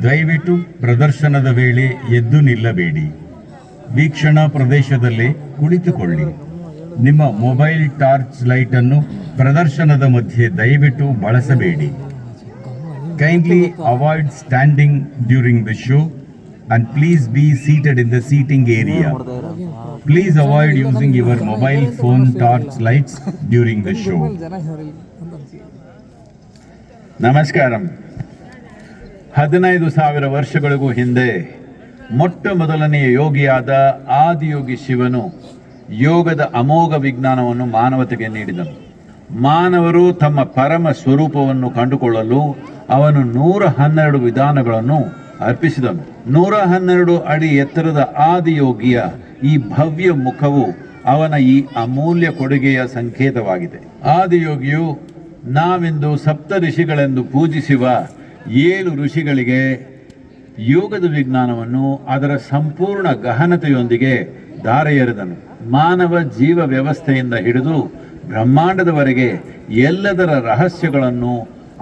ದಯವಿಟ್ಟು ಪ್ರದರ್ಶನದ ವೇಳೆ ಎದ್ದು ನಿಲ್ಲಬೇಡಿ. ವೀಕ್ಷಣಾ ಪ್ರದೇಶದಲ್ಲೇ ಕುಳಿತುಕೊಳ್ಳಿ. ನಿಮ್ಮ ಮೊಬೈಲ್ ಟಾರ್ಚ್ ಲೈಟ್ ಅನ್ನು ಪ್ರದರ್ಶನದ ಮಧ್ಯೆ ದಯವಿಟ್ಟು ಬಳಸಬೇಡಿ. Kindly avoid standing during the show and please be seated in the seating area. Please avoid using your mobile phone torch lights during the show. ನಮಸ್ಕಾರಂ. 15,000 ವರ್ಷಗಳಿಗೂ ಹಿಂದೆ ಮೊಟ್ಟ ಮೊದಲನೆಯ ಯೋಗಿಯಾದ ಆದಿಯೋಗಿ ಶಿವನು ಯೋಗದ ಅಮೋಘ ವಿಜ್ಞಾನವನ್ನು ಮಾನವತೆಗೆ ನೀಡಿದನು. ಮಾನವರು ತಮ್ಮ ಪರಮ ಸ್ವರೂಪವನ್ನು ಕಂಡುಕೊಳ್ಳಲು ಅವನು 112 ವಿಧಾನಗಳನ್ನು ಅರ್ಪಿಸಿದನು. 112 ಅಡಿ ಎತ್ತರದ ಆದಿಯೋಗಿಯ ಈ ಭವ್ಯ ಮುಖವು ಅವನ ಈ ಅಮೂಲ್ಯ ಕೊಡುಗೆಯ ಸಂಕೇತವಾಗಿದೆ. ಆದಿಯೋಗಿಯು ನಾವಿಂದು ಸಪ್ತ ಋಷಿಗಳೆಂದು ಪೂಜಿಸುವ 7 ಋಷಿಗಳಿಗೆ ಯೋಗದ ವಿಜ್ಞಾನವನ್ನು ಅದರ ಸಂಪೂರ್ಣ ಗಹನತೆಯೊಂದಿಗೆ ದಾರೆ ಎರೆದನು. ಮಾನವ ಜೀವ ವ್ಯವಸ್ಥೆಯಿಂದ ಹಿಡಿದು ಬ್ರಹ್ಮಾಂಡದವರೆಗೆ ಎಲ್ಲದರ ರಹಸ್ಯಗಳನ್ನು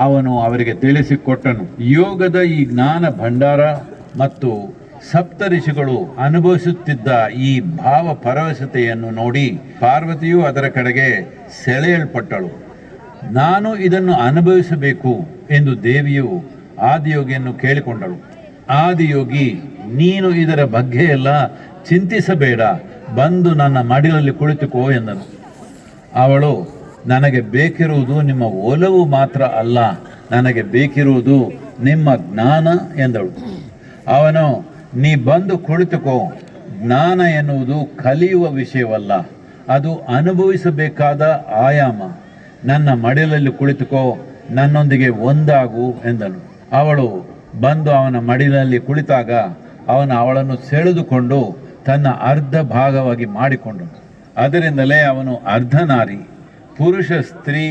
ಅವನು ಅವರಿಗೆ ತಿಳಿಸಿಕೊಟ್ಟನು. ಯೋಗದ ಈ ಜ್ಞಾನ ಭಂಡಾರ ಮತ್ತು ಸಪ್ತಋಷಿಗಳು ಅನುಭವಿಸುತ್ತಿದ್ದ ಈ ಭಾವ ಪರವಶತೆಯನ್ನು ನೋಡಿ ಪಾರ್ವತಿಯು ಅದರ ಕಡೆಗೆ ಸೆಳೆಯಲ್ಪಟ್ಟಳು. ನಾನು ಇದನ್ನು ಅನುಭವಿಸಬೇಕು ಎಂದು ದೇವಿಯು ಆದಿಯೋಗಿಯನ್ನು ಕೇಳಿಕೊಂಡಳು. ಆದಿಯೋಗಿ, ನೀನು ಇದರ ಬಗ್ಗೆ ಎಲ್ಲ ಚಿಂತಿಸಬೇಡ, ಬಂದು ನನ್ನ ಮಡಿಲಲ್ಲಿ ಕುಳಿತುಕೋ ಎಂದನು. ಅವಳು, ನನಗೆ ಬೇಕಿರುವುದು ನಿಮ್ಮ ಒಲವು ಮಾತ್ರ ಅಲ್ಲ, ನನಗೆ ಬೇಕಿರುವುದು ನಿಮ್ಮ ಜ್ಞಾನ ಎಂದಳು. ಅವನು, ನೀ ಬಂದು ಕುಳಿತುಕೋ. ಜ್ಞಾನ ಎನ್ನುವುದು ಕಲಿಯುವ ವಿಷಯವಲ್ಲ, ಅದು ಅನುಭವಿಸಬೇಕಾದ ಆಯಾಮ. ನನ್ನ ಮಡಿಲಲ್ಲಿ ಕುಳಿತುಕೋ, ನನ್ನೊಂದಿಗೆ ಒಂದಾಗು ಎಂದನು. ಅವಳು ಬಂದು ಅವನ ಮಡಿಲಲ್ಲಿ ಕುಳಿತಾಗ ಅವಳನ್ನು ಸೆಳೆದುಕೊಂಡು ತನ್ನ ಅರ್ಧ ಭಾಗವಾಗಿ ಮಾಡಿಕೊಂಡನು. ಅದರಿಂದಲೇ ಅವನು ಅರ್ಧನಾರಿ, ಪುರುಷ ಸ್ತ್ರೀ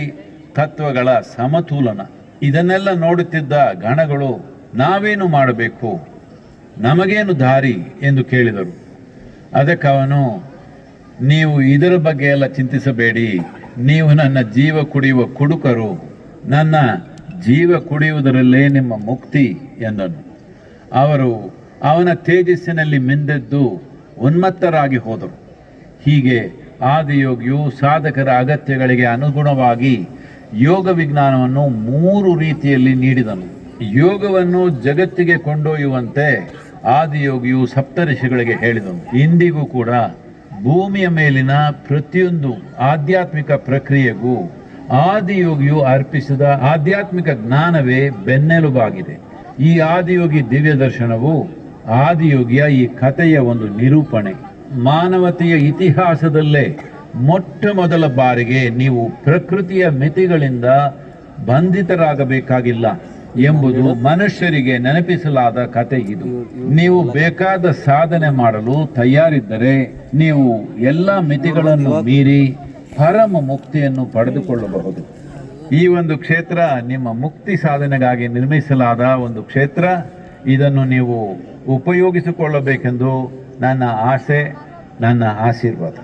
ತತ್ವಗಳ ಸಮತೋಲನ. ಇದನ್ನೆಲ್ಲ ನೋಡುತ್ತಿದ್ದ ಗಣಗಳು, ನಾವೇನು ಮಾಡಬೇಕು, ನಮಗೇನು ದಾರಿ ಎಂದು ಕೇಳಿದರು. ಅದಕ್ಕೆ ಅವನು, ನೀವು ಇದರ ಬಗ್ಗೆ ಎಲ್ಲ ಚಿಂತಿಸಬೇಡಿ, ನೀವು ನನ್ನ ಜೀವ ಕುಡಿಯುವ ಕುಡುಕರು, ನನ್ನ ಜೀವ ಕುಡಿಯುವುದರಲ್ಲೇ ನಿಮ್ಮ ಮುಕ್ತಿ ಎಂದನು. ಅವರು ಅವನ ತೇಜಸ್ಸಿನಲ್ಲಿ ಮಿಂದೆದ್ದು ಉನ್ಮತ್ತರಾಗಿ ಹೋದರು. ಹೀಗೆ ಆದಿಯೋಗಿಯು ಸಾಧಕರ ಅಗತ್ಯಗಳಿಗೆ ಅನುಗುಣವಾಗಿ ಯೋಗ ವಿಜ್ಞಾನವನ್ನು 3 ರೀತಿಯಲ್ಲಿ ನೀಡಿದನು. ಯೋಗವನ್ನು ಜಗತ್ತಿಗೆ ಕೊಂಡೊಯ್ಯುವಂತೆ ಆದಿಯೋಗಿಯು ಸಪ್ತಋಷಿಗಳಿಗೆ ಹೇಳಿದನು. ಇಂದಿಗೂ ಕೂಡ ಭೂಮಿಯ ಮೇಲಿನ ಪ್ರತಿಯೊಂದು ಆಧ್ಯಾತ್ಮಿಕ ಪ್ರಕ್ರಿಯೆಗೂ ಆದಿಯೋಗಿಯು ಅರ್ಪಿಸಿದ ಆಧ್ಯಾತ್ಮಿಕ ಜ್ಞಾನವೇ ಬೆನ್ನೆಲುಬಾಗಿದೆ. ಈ ಆದಿಯೋಗಿ ದಿವ್ಯ ದರ್ಶನವು ಆದಿಯೋಗಿಯ ಈ ಕಥೆಯ ಒಂದು ನಿರೂಪಣೆ. ಮಾನವತೆಯ ಇತಿಹಾಸದಲ್ಲೇ ಮೊಟ್ಟ ಮೊದಲ ಬಾರಿಗೆ ನೀವು ಪ್ರಕೃತಿಯ ಮಿತಿಗಳಿಂದ ಬಂಧಿತರಾಗಬೇಕಾಗಿಲ್ಲ ಎಂಬುದು ಮನುಷ್ಯರಿಗೆ ನೆನಪಿಸಲಾದ ಕಥೆ ಇದು. ನೀವು ಬೇಕಾದ ಸಾಧನೆ ಮಾಡಲು ತಯಾರಿದ್ದರೆ ನೀವು ಎಲ್ಲ ಮಿತಿಗಳನ್ನು ಮೀರಿ ಪರಮ ಮುಕ್ತಿಯನ್ನು ಪಡೆದುಕೊಳ್ಳಬಹುದು. ಈ ಒಂದು ಕ್ಷೇತ್ರ ನಿಮ್ಮ ಮುಕ್ತಿ ಸಾಧನೆಗಾಗಿ ನಿರ್ಮಿಸಲಾದ ಒಂದು ಕ್ಷೇತ್ರ. ಇದನ್ನು ನೀವು ಉಪಯೋಗಿಸಿಕೊಳ್ಳಬೇಕೆಂದು ನನ್ನ ಆಸೆ, ನನ್ನ ಆಶೀರ್ವಾದ.